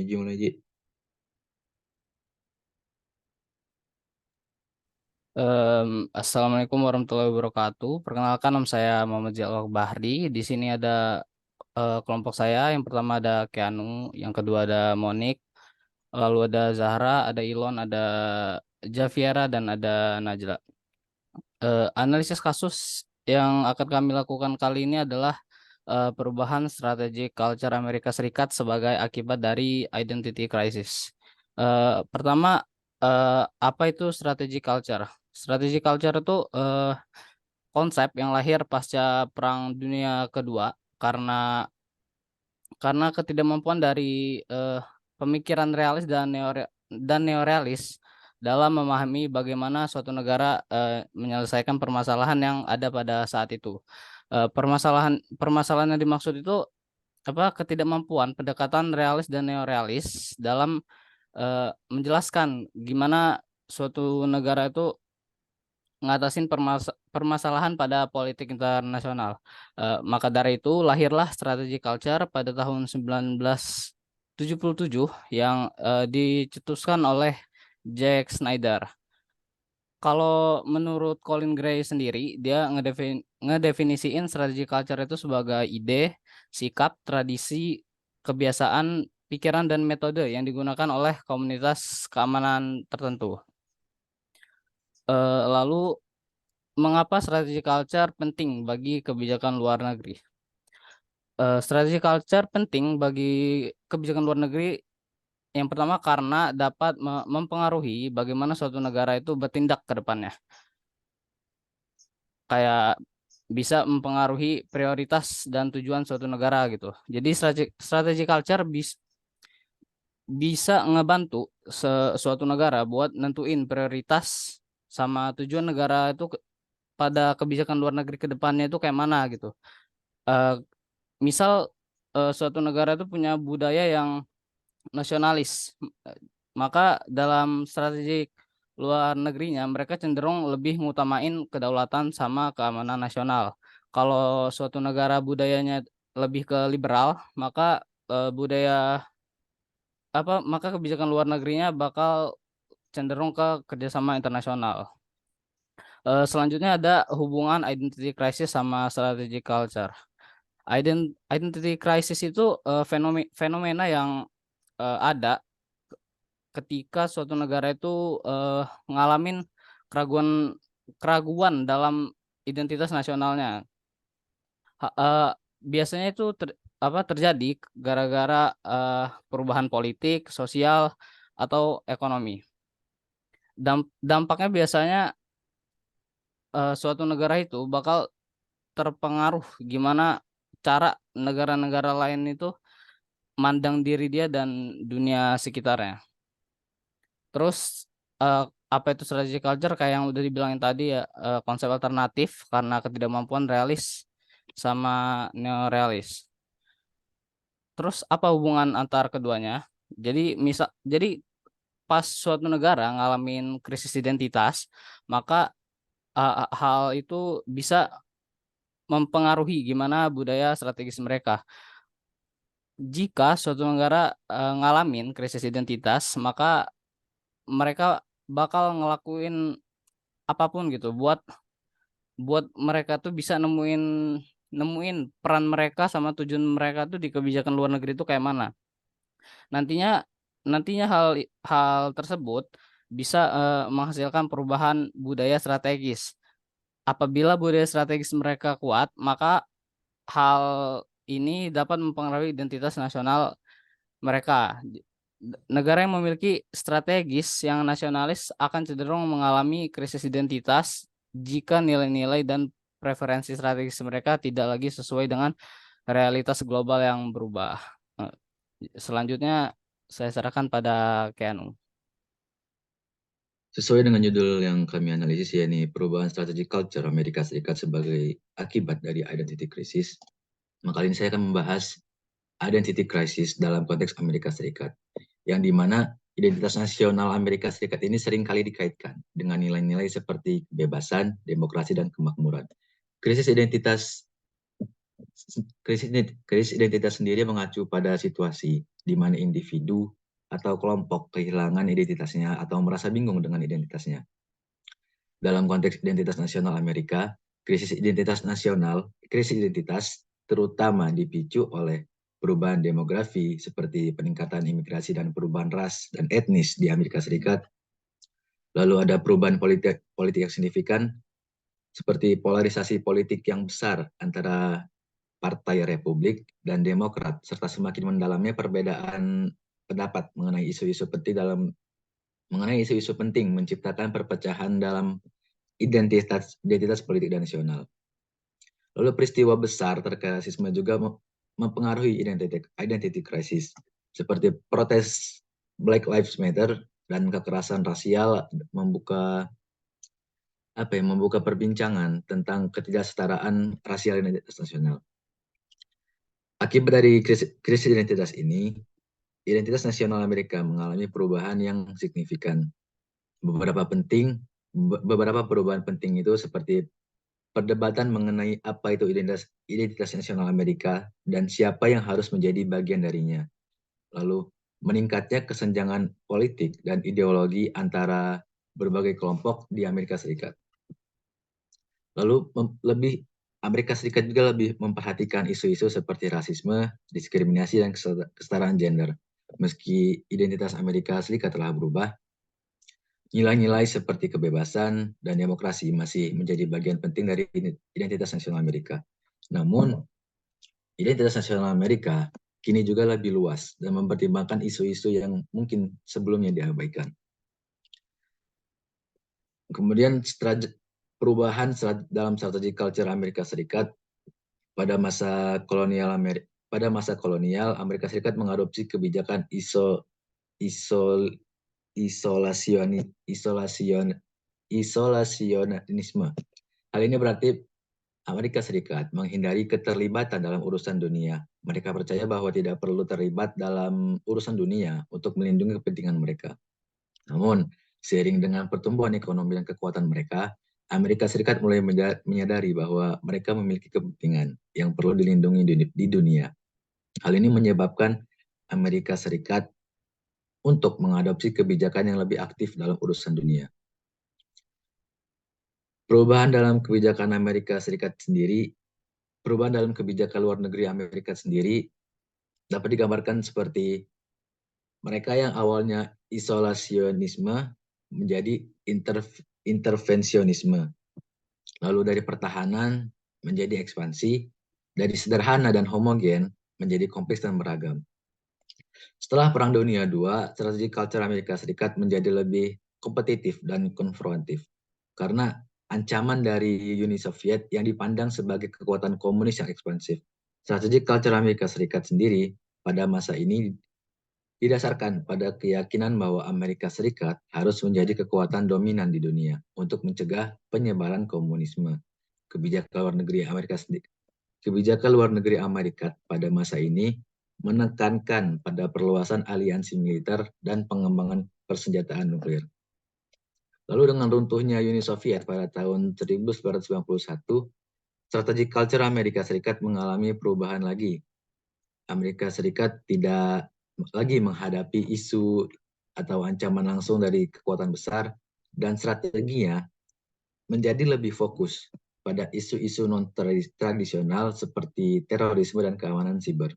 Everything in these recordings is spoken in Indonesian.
Ji mulai Ji. Assalamualaikum warahmatullahi wabarakatuh. Perkenalkan, nama saya Muhammad Jalal Bahri. Di sini ada kelompok saya. Yang pertama ada Keanu, yang kedua ada Monik, lalu ada Zahra, ada Ilon, ada Javiera, dan ada Najla. Analisis kasus yang akan kami lakukan kali ini adalah perubahan strategi culture Amerika Serikat sebagai akibat dari identity crisis. Pertama, apa itu strategi culture? Strategi culture itu konsep yang lahir pasca Perang Dunia Kedua karena ketidakmampuan dari pemikiran realis dan neorealis dalam memahami bagaimana suatu negara menyelesaikan permasalahan yang ada pada saat itu. Permasalahan permasalahan yang dimaksud itu apa? Ketidakmampuan pendekatan realis dan neorealis dalam menjelaskan gimana suatu negara itu ngatasin permasalahan pada politik internasional. Maka dari itu lahirlah strategi culture pada tahun 1977 yang dicetuskan oleh Jack Snyder. Kalau menurut Colin Gray sendiri, dia ngedefinisiin strategi culture itu sebagai ide, sikap, tradisi, kebiasaan, pikiran, dan metode yang digunakan oleh komunitas keamanan tertentu. Lalu mengapa strategi culture penting bagi kebijakan luar negeri? Strategi culture penting bagi kebijakan luar negeri yang pertama karena dapat mempengaruhi bagaimana suatu negara itu bertindak ke depannya. Kayak bisa mempengaruhi prioritas dan tujuan suatu negara gitu. Jadi strategi culture bisa ngebantu suatu negara buat nentuin prioritas sama tujuan negara itu pada kebijakan luar negeri ke depannya itu kayak mana gitu. Eh, Misal suatu negara itu punya budaya yang nasionalis, maka dalam strategi luar negerinya mereka cenderung lebih mengutamain kedaulatan sama keamanan nasional. Kalau suatu negara budayanya lebih ke liberal, maka maka kebijakan luar negerinya bakal cenderung ke kerjasama internasional. Selanjutnya ada hubungan identity crisis sama strategic culture. Identity crisis itu fenomena yang ada ketika suatu negara itu ngalamin keraguan keraguan dalam identitas nasionalnya. Biasanya itu terjadi gara-gara perubahan politik, sosial, atau ekonomi. Dampaknya biasanya suatu negara itu bakal terpengaruh gimana cara negara-negara lain itu mandang diri dia dan dunia sekitarnya. Terus eh, apa itu strategi culture kayak yang udah dibilangin tadi ya, konsep alternatif karena ketidakmampuan realis sama neorealis. Terus apa hubungan antar keduanya? Jadi pas suatu negara ngalamin krisis identitas, maka hal itu bisa mempengaruhi gimana budaya strategis mereka. Jika suatu negara ngalamin krisis identitas, maka mereka bakal ngelakuin apapun gitu buat buat mereka tuh bisa nemuin nemuin peran mereka sama tujuan mereka tuh di kebijakan luar negeri itu kayak mana. Nantinya nantinya hal tersebut bisa menghasilkan perubahan budaya strategis. Apabila budaya strategis mereka kuat, maka hal ini dapat mempengaruhi identitas nasional mereka. Negara yang memiliki strategis yang nasionalis akan cenderung mengalami krisis identitas jika nilai-nilai dan preferensi strategis mereka tidak lagi sesuai dengan realitas global yang berubah. Eh, Selanjutnya saya serahkan pada Keanu. Sesuai dengan judul yang kami analisis ya ini perubahan strategi culture Amerika Serikat sebagai akibat dari identity crisis. Maka ini saya akan membahas identity crisis dalam konteks Amerika Serikat, yang dimana identitas nasional Amerika Serikat ini sering kali dikaitkan dengan nilai-nilai seperti kebebasan, demokrasi, dan kemakmuran. Krisis identitas krisis identitas sendiri mengacu pada situasi di mana individu atau kelompok kehilangan identitasnya atau merasa bingung dengan identitasnya. Dalam konteks identitas nasional Amerika, krisis identitas terutama dipicu oleh perubahan demografi seperti peningkatan imigrasi dan perubahan ras dan etnis di Amerika Serikat. Lalu ada perubahan politik yang signifikan seperti polarisasi politik yang besar antara Partai Republik dan Demokrat, serta semakin mendalamnya perbedaan pendapat mengenai isu-isu penting menciptakan perpecahan dalam identitas politik dan nasional. Lalu peristiwa besar terkait rasisme juga mempengaruhi identity crisis, seperti protes Black Lives Matter dan kekerasan rasial membuka perbincangan tentang ketidaksetaraan rasial identitas nasional. Akibat dari krisis identitas ini, identitas nasional Amerika mengalami perubahan yang signifikan. Beberapa perubahan penting itu seperti perdebatan mengenai apa itu identitas nasional Amerika dan siapa yang harus menjadi bagian darinya. Lalu meningkatnya kesenjangan politik dan ideologi antara berbagai kelompok di Amerika Serikat. Lalu Amerika Serikat juga lebih memperhatikan isu-isu seperti rasisme, diskriminasi, dan kesetaraan gender. Meski identitas Amerika Serikat telah berubah, nilai-nilai seperti kebebasan dan demokrasi masih menjadi bagian penting dari identitas nasional Amerika. Namun, identitas nasional Amerika kini juga lebih luas dan mempertimbangkan isu-isu yang mungkin sebelumnya diabaikan. Kemudian perubahan dalam strategi culture Amerika Serikat pada masa kolonial Amerika Serikat mengadopsi kebijakan isolasionisme. Hal ini berarti Amerika Serikat menghindari keterlibatan dalam urusan dunia. Mereka percaya bahwa tidak perlu terlibat dalam urusan dunia untuk melindungi kepentingan mereka. Namun, seiring dengan pertumbuhan ekonomi dan kekuatan mereka, Amerika Serikat mulai menyadari bahwa mereka memiliki kepentingan yang perlu dilindungi di dunia. Hal ini menyebabkan Amerika Serikat untuk mengadopsi kebijakan yang lebih aktif dalam urusan dunia. Perubahan dalam kebijakan luar negeri Amerika sendiri dapat digambarkan seperti mereka yang awalnya isolasionisme menjadi intervensionisme. Lalu dari pertahanan menjadi ekspansi, dari sederhana dan homogen menjadi kompleks dan beragam. Setelah Perang Dunia II, strategi culture Amerika Serikat menjadi lebih kompetitif dan konfrontatif karena ancaman dari Uni Soviet yang dipandang sebagai kekuatan komunis yang ekspansif. Strategi culture Amerika Serikat sendiri pada masa ini didasarkan pada keyakinan bahwa Amerika Serikat harus menjadi kekuatan dominan di dunia untuk mencegah penyebaran komunisme. Kebijakan luar negeri Amerika pada masa ini menekankan pada perluasan aliansi militer dan pengembangan persenjataan nuklir. Lalu dengan runtuhnya Uni Soviet pada tahun 1991, strategi culture Amerika Serikat mengalami perubahan lagi. Amerika Serikat tidak lagi menghadapi isu atau ancaman langsung dari kekuatan besar, dan strateginya menjadi lebih fokus pada isu-isu non-tradisional seperti terorisme dan keamanan siber.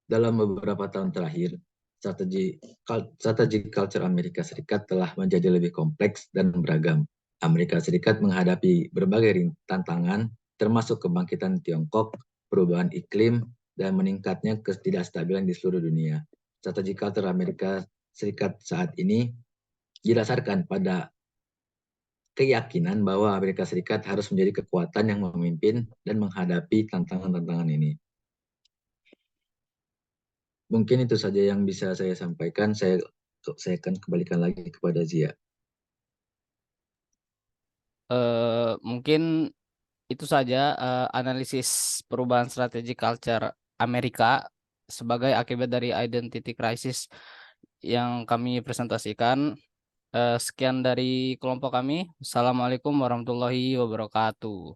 Dalam beberapa tahun terakhir, strategi culture Amerika Serikat telah menjadi lebih kompleks dan beragam. Amerika Serikat menghadapi berbagai tantangan, termasuk kebangkitan Tiongkok, perubahan iklim, dan meningkatnya ketidakstabilan di seluruh dunia. Strategi culture Amerika Serikat saat ini didasarkan pada keyakinan bahwa Amerika Serikat harus menjadi kekuatan yang memimpin dan menghadapi tantangan-tantangan ini. Mungkin itu saja yang bisa saya sampaikan. Saya akan kembalikan lagi kepada Zia. Mungkin itu saja analisis perubahan strategi culture Amerika sebagai akibat dari identity crisis yang kami presentasikan. Sekian dari kelompok kami. Assalamualaikum warahmatullahi wabarakatuh.